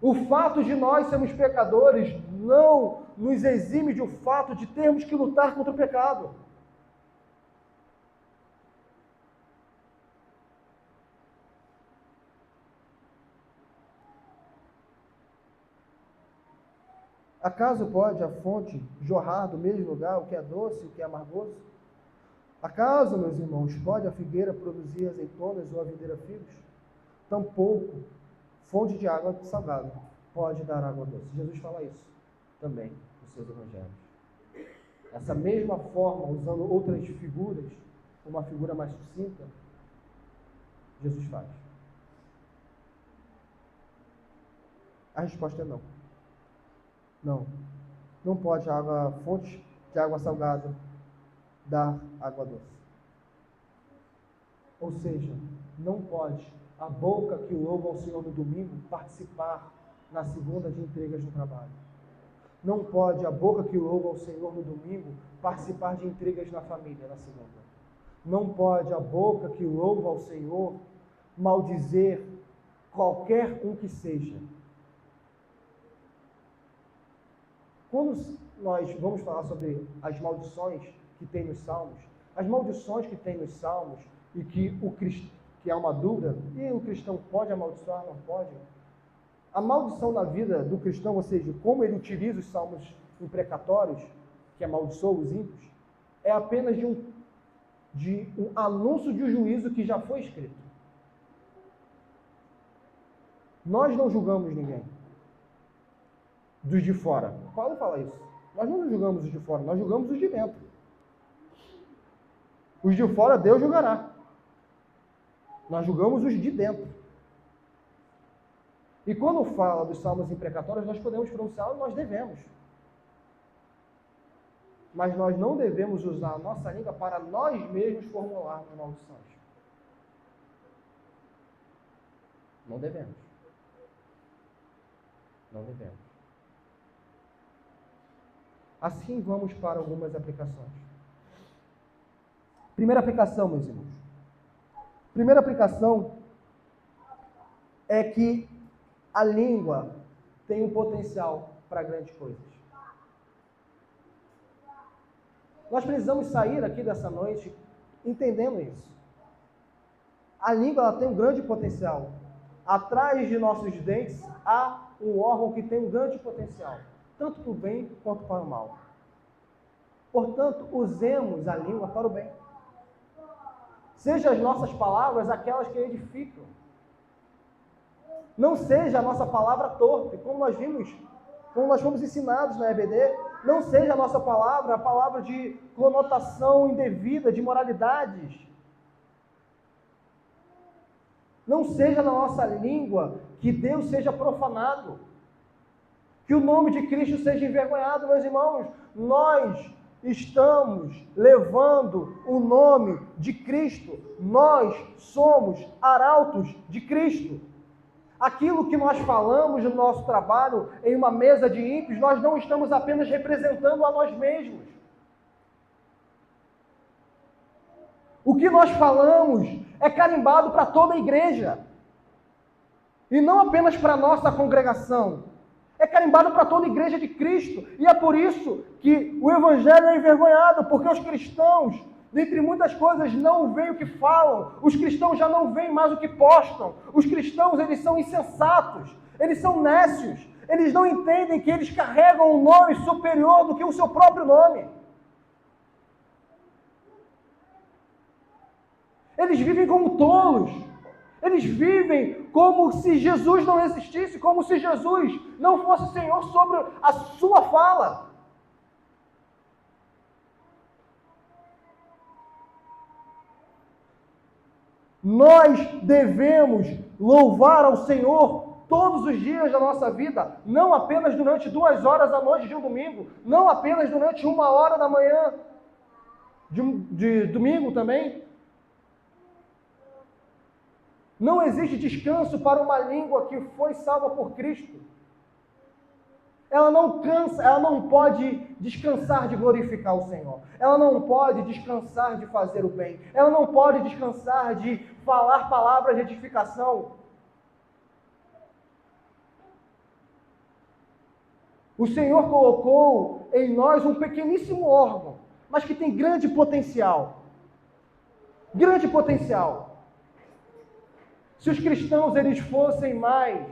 O fato de nós sermos pecadores não nos exime do fato de termos que lutar contra o pecado. Acaso pode a fonte jorrar do mesmo lugar o que é doce e o que é amargoso? Acaso, meus irmãos, pode a figueira produzir azeitonas ou a videira figos? Tampouco fonte de água salgada pode dar água doce. Jesus fala isso também nos seus evangelhos. Essa mesma forma, usando outras figuras, uma figura mais sucinta, Jesus faz. A resposta é não. Não. Não pode a fonte de água salgada dar água doce. Ou seja, não pode a boca que louva ao Senhor no domingo participar na segunda de entregas no trabalho. Não pode a boca que louva ao Senhor no domingo participar de entregas na família na segunda. Não pode a boca que louva ao Senhor maldizer qualquer um que seja. Quando nós vamos falar sobre as maldições que tem nos Salmos, as maldições que tem nos Salmos e que há uma dúvida, e o cristão pode amaldiçoar, não pode? A maldição na vida do cristão, ou seja, como ele utiliza os salmos imprecatórios, que amaldiçoa os ímpios, é apenas de um anúncio de um juízo que já foi escrito. Nós não julgamos ninguém dos de fora. Paulo fala isso. Nós não julgamos os de fora, nós julgamos os de dentro. Os de fora Deus julgará. Nós julgamos os de dentro. E quando fala dos salmos imprecatórios, nós podemos pronunciar, nós devemos. Mas nós não devemos usar a nossa língua para nós mesmos formularmos maldições. Não devemos. Não devemos. Assim vamos para algumas aplicações. Primeira aplicação, meus irmãos. Primeira aplicação é que a língua tem um potencial para grandes coisas. Nós precisamos sair aqui dessa noite entendendo isso. A língua ela tem um grande potencial. Atrás de nossos dentes há um órgão que tem um grande potencial. tanto para o bem quanto para o mal. Portanto, usemos a língua para o bem. Sejam as nossas palavras aquelas que edificam. Não seja a nossa palavra torpe, como nós vimos, como nós fomos ensinados na EBD. Não seja a nossa palavra a palavra de conotação indevida, de moralidades. Não seja na nossa língua que Deus seja profanado. Que o nome de Cristo seja envergonhado, meus irmãos. Nós estamos levando o nome de Cristo. Nós somos arautos de Cristo. Aquilo que nós falamos no nosso trabalho, em uma mesa de ímpios, nós não estamos apenas representando a nós mesmos. O que nós falamos é carimbado para toda a igreja. E não apenas para a nossa congregação. É carimbado para toda a igreja de Cristo. E é por isso que o evangelho é envergonhado, porque os cristãos, dentre muitas coisas, não veem o que falam. Os cristãos já não veem mais o que postam. Os cristãos, eles são insensatos. Eles são nécios. Eles não entendem que eles carregam um nome superior do que o seu próprio nome. Eles vivem como tolos. Eles vivem como se Jesus não existisse, como se Jesus não fosse Senhor sobre a sua fala. Nós devemos louvar ao Senhor todos os dias da nossa vida, não apenas durante 2 horas da noite de um domingo, não apenas durante 1 hora da manhã de domingo também. Não existe descanso para uma língua que foi salva por Cristo. Ela não cansa, ela não pode descansar de glorificar o Senhor. Ela não pode descansar de fazer o bem. Ela não pode descansar de falar palavras de edificação. O Senhor colocou em nós um pequeníssimo órgão, mas que tem grande potencial. Grande potencial. Se os cristãos eles fossem mais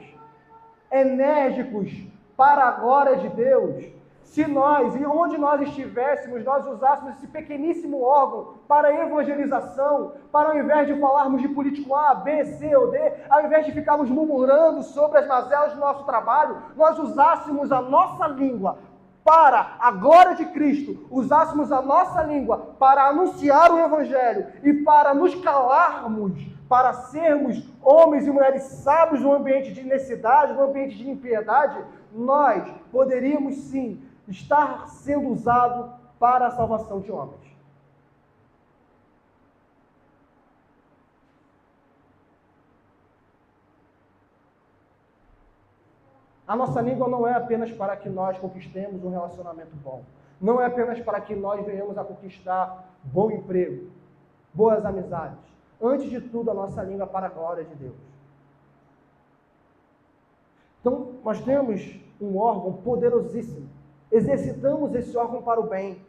enérgicos para a glória de Deus, se nós, e onde nós estivéssemos, nós usássemos esse pequeníssimo órgão para evangelização, para ao invés de falarmos de político A, B, C ou D, ao invés de ficarmos murmurando sobre as mazelas do nosso trabalho, nós usássemos a nossa língua para a glória de Cristo, usássemos a nossa língua para anunciar o Evangelho e para nos calarmos, para sermos homens e mulheres sábios no ambiente de necessidade, no ambiente de impiedade, nós poderíamos sim estar sendo usado para a salvação de homens. A nossa língua não é apenas para que nós conquistemos um relacionamento bom. Não é apenas para que nós venhamos a conquistar bom emprego, boas amizades. Antes de tudo, a nossa língua é para a glória de Deus. Então, nós temos um órgão poderosíssimo. Exercitamos esse órgão para o bem.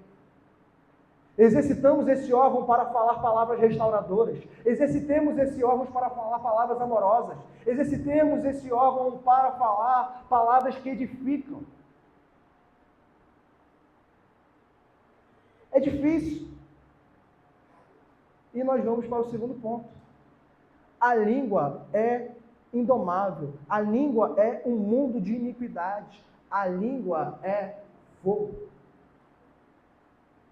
Exercitamos esse órgão para falar palavras restauradoras. Exercitemos esse órgão para falar palavras amorosas. Exercitemos esse órgão para falar palavras que edificam. É difícil. E nós vamos para o segundo ponto. A língua é indomável. A língua é um mundo de iniquidade. A língua é fogo.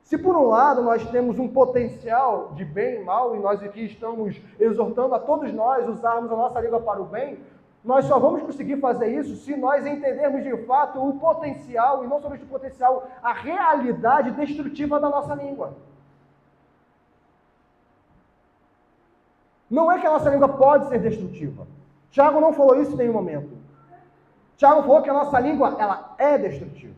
Se por um lado nós temos um potencial de bem e mal, e nós aqui estamos exortando a todos nós usarmos a nossa língua para o bem, nós só vamos conseguir fazer isso se nós entendermos de fato o potencial, e não somente o potencial, a realidade destrutiva da nossa língua. Não é que a nossa língua pode ser destrutiva. Tiago não falou isso em nenhum momento. Tiago falou que a nossa língua, ela é destrutiva.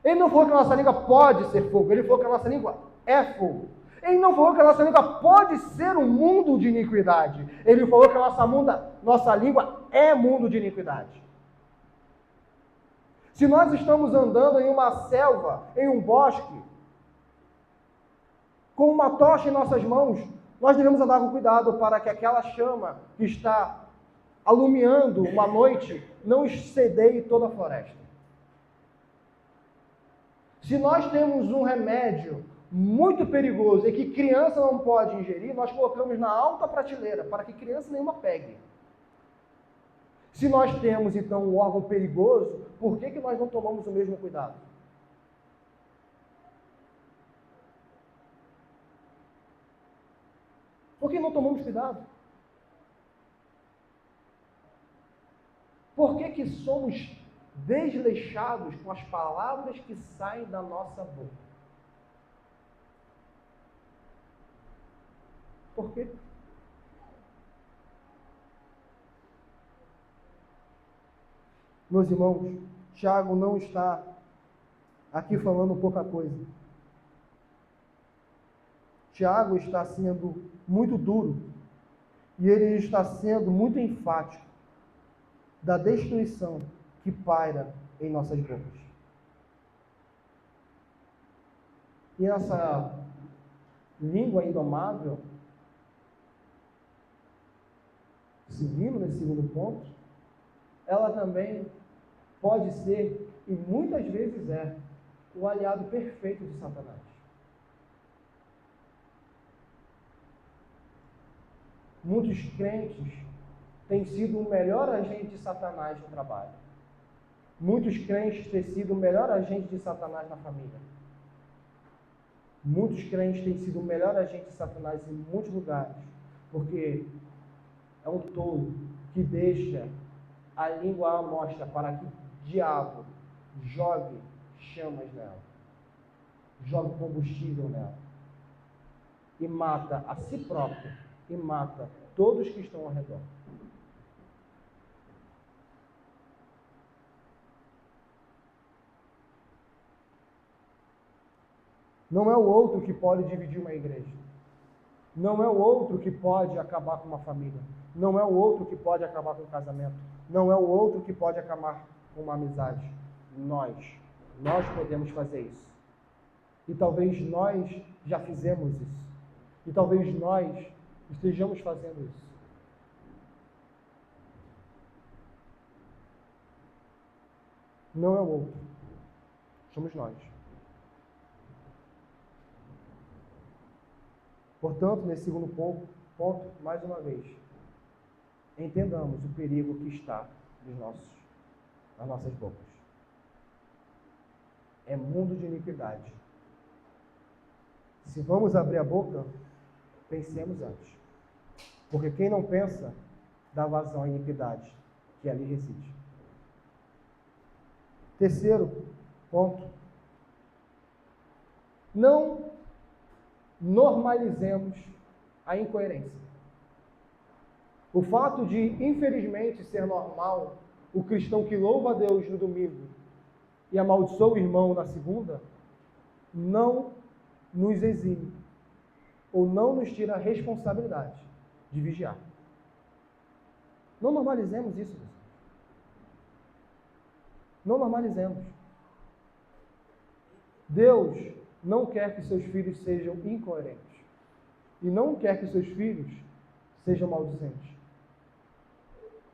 Ele não falou que a nossa língua pode ser fogo, ele falou que a nossa língua é fogo. Ele não falou que a nossa língua pode ser um mundo de iniquidade. Ele falou que a nossa língua é mundo de iniquidade. Se nós estamos andando em uma selva, em um bosque, com uma tocha em nossas mãos, nós devemos andar com cuidado para que aquela chama que está alumiando uma noite não excedei toda a floresta. Se nós temos um remédio muito perigoso e que criança não pode ingerir, nós colocamos na alta prateleira para que criança nenhuma pegue. Se nós temos então um órgão perigoso, por que nós não tomamos o mesmo cuidado? Por que não tomamos cuidado? Por que somos desleixados com as palavras que saem da nossa boca? Por quê? Meus irmãos, Tiago não está aqui falando pouca coisa. Tiago está sendo muito duro e ele está sendo muito enfático da destruição que paira em nossas bocas. E essa língua indomável, seguindo nesse segundo ponto, ela também pode ser, e muitas vezes é, o aliado perfeito de Satanás. Muitos crentes têm sido o melhor agente de Satanás no trabalho. Muitos crentes têm sido o melhor agente de Satanás na família. Muitos crentes têm sido o melhor agente de Satanás em muitos lugares, porque é um tolo que deixa a língua à mostra para que o diabo jogue chamas nela, jogue combustível nela, e mata a si próprio, e mata todos que estão ao redor. Não é o outro que pode dividir uma igreja. Não é o outro que pode acabar com uma família. Não é o outro que pode acabar com um casamento. Não é o outro que pode acabar com uma amizade. Nós podemos fazer isso. E talvez nós já fizemos isso. E talvez nós estejamos fazendo isso. Não é o outro. Somos nós. Portanto, nesse segundo ponto, mais uma vez, entendamos o perigo que está nas nossas bocas. É mundo de iniquidade. Se vamos abrir a boca, pensemos antes. Porque quem não pensa, dá vazão à iniquidade que ali reside. Terceiro ponto. Não normalizemos a incoerência. O fato de, infelizmente, ser normal o cristão que louva a Deus no domingo e amaldiçoa o irmão na segunda, não nos exime ou não nos tira a responsabilidade de vigiar. Não normalizemos isso. Não normalizemos. Deus não quer que seus filhos sejam incoerentes. E não quer que seus filhos sejam maldizentes.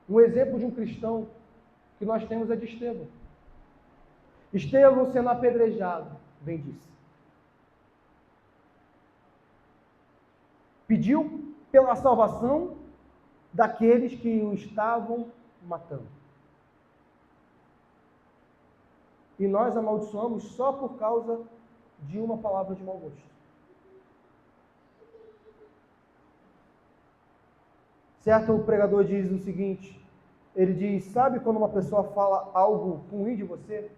Um exemplo de um cristão que nós temos é de Estevão. Estevão sendo apedrejado, bem disse. Pediu pela salvação daqueles que o estavam matando. E nós amaldiçoamos só por causa de uma palavra de mau gosto. Certo pregador diz o seguinte, ele diz, sabe quando uma pessoa fala algo ruim de você?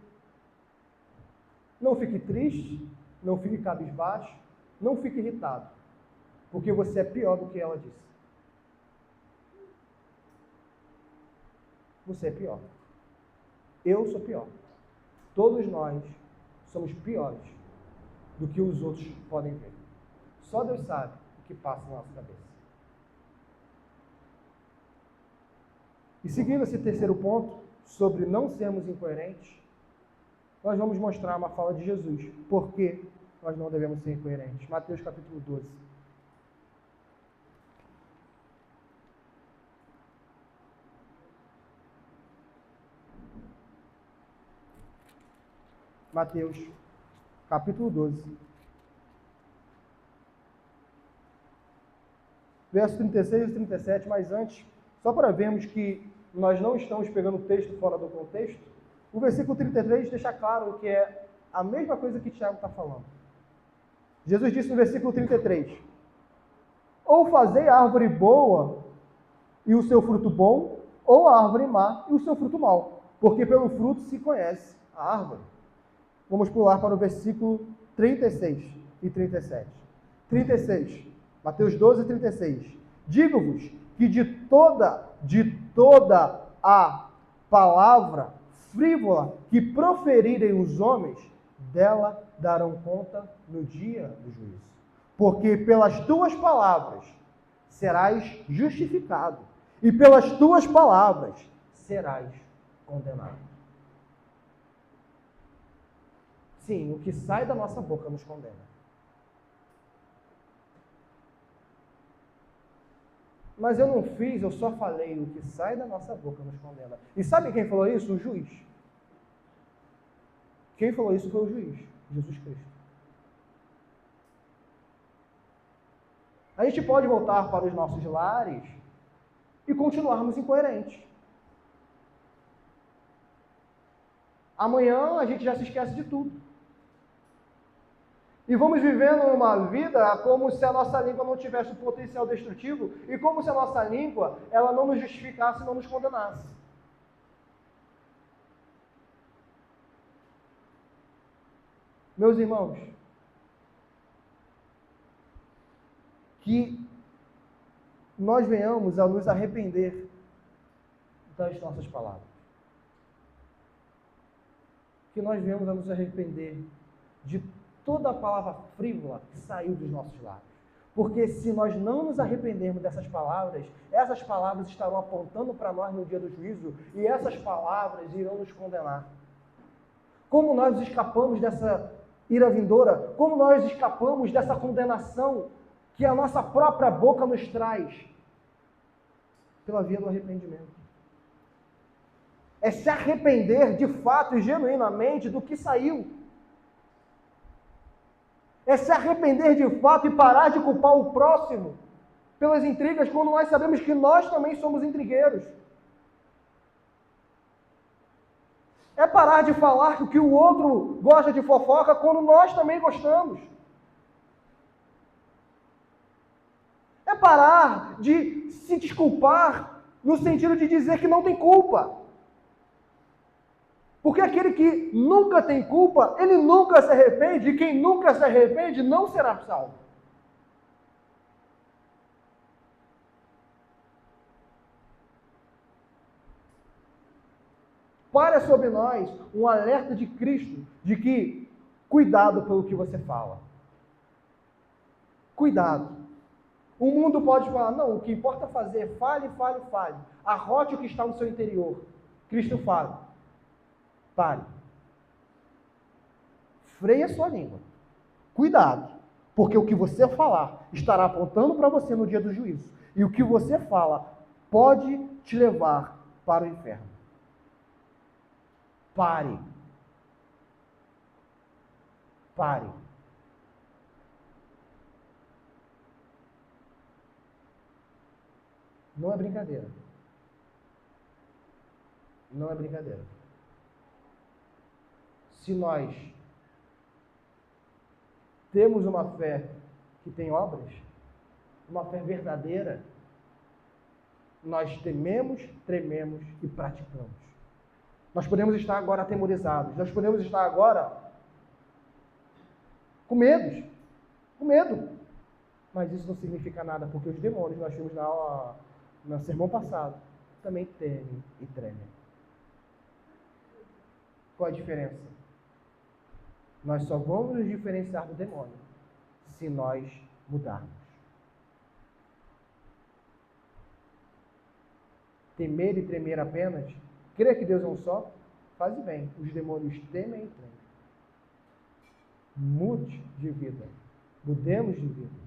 Não fique triste, não fique cabisbaixo, não fique irritado, porque você é pior do que ela disse. Você é pior. Eu sou pior. Todos nós somos piores do que os outros podem ver. Só Deus sabe o que passa na nossa cabeça. E seguindo esse terceiro ponto, sobre não sermos incoerentes, nós vamos mostrar uma fala de Jesus. Por que nós não devemos ser incoerentes? Mateus capítulo 12. Mateus, capítulo 12. Verso 36 e 37, mas antes, só para vermos que nós não estamos pegando o texto fora do contexto, o versículo 33 deixa claro que é a mesma coisa que Tiago está falando. Jesus disse no versículo 33, ou fazei a árvore boa e o seu fruto bom, ou a árvore má e o seu fruto mau, porque pelo fruto se conhece a árvore. Vamos pular para o versículo 36 e 37. 36, Mateus 12, 36. Digo-vos que de toda a palavra frívola que proferirem os homens, dela darão conta no dia do juízo. Porque pelas tuas palavras serás justificado, e pelas tuas palavras serás condenado. Sim, o que sai da nossa boca nos condena. Mas eu não fiz, eu só falei, o que sai da nossa boca nos condena. E sabe quem falou isso? O juiz. Quem falou isso foi o juiz, Jesus Cristo. A gente pode voltar para os nossos lares e continuarmos incoerentes. Amanhã a gente já se esquece de tudo. E vamos vivendo uma vida como se a nossa língua não tivesse um potencial destrutivo e como se a nossa língua ela não nos justificasse e não nos condenasse. Meus irmãos, que nós venhamos a nos arrepender das nossas palavras. Que nós venhamos a nos arrepender de toda a palavra frívola que saiu dos nossos lábios. Porque se nós não nos arrependermos dessas palavras, essas palavras estarão apontando para nós no dia do juízo e essas palavras irão nos condenar. Como nós escapamos dessa ira vindoura? Como nós escapamos dessa condenação que a nossa própria boca nos traz? Pela via do arrependimento. É se arrepender de fato e genuinamente do que saiu. É se arrepender de fato e parar de culpar o próximo pelas intrigas, quando nós sabemos que nós também somos intrigueiros. É parar de falar que o outro gosta de fofoca quando nós também gostamos. É parar de se desculpar no sentido de dizer que não tem culpa. Porque aquele que nunca tem culpa, ele nunca se arrepende, e quem nunca se arrepende não será salvo. Para sobre nós um alerta de Cristo, de que cuidado pelo que você fala. Cuidado. O mundo pode falar, não, o que importa fazer, fale. Arrote o que está no seu interior. Cristo fala. Pare. Freia sua língua. Cuidado, porque o que você falar estará apontando para você no dia do juízo. E o que você fala pode te levar para o inferno. Pare. Pare. Não é brincadeira. Não é brincadeira. Se nós temos uma fé que tem obras, uma fé verdadeira, nós tememos, trememos e praticamos. Nós podemos estar agora atemorizados, nós podemos estar agora com medo. Mas isso não significa nada, porque os demônios, nós vimos no sermão passado, também temem e tremem. Qual a diferença? Nós só vamos nos diferenciar do demônio se nós mudarmos. Temer e tremer apenas, crer que Deus é um só, faz bem. Os demônios temem e tremem. Mude de vida. Mudemos de vida.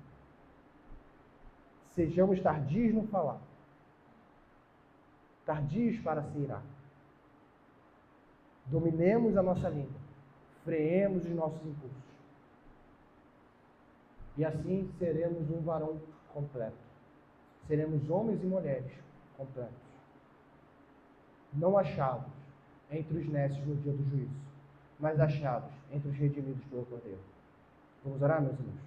Sejamos tardios no falar. Tardios para se irar. Dominemos a nossa língua. freemos os nossos impulsos. E assim seremos um varão completo. Seremos homens e mulheres completos. Não achados entre os nécios no dia do juízo, mas achados entre os redimidos pelo Cordeiro. Vamos orar, meus irmãos?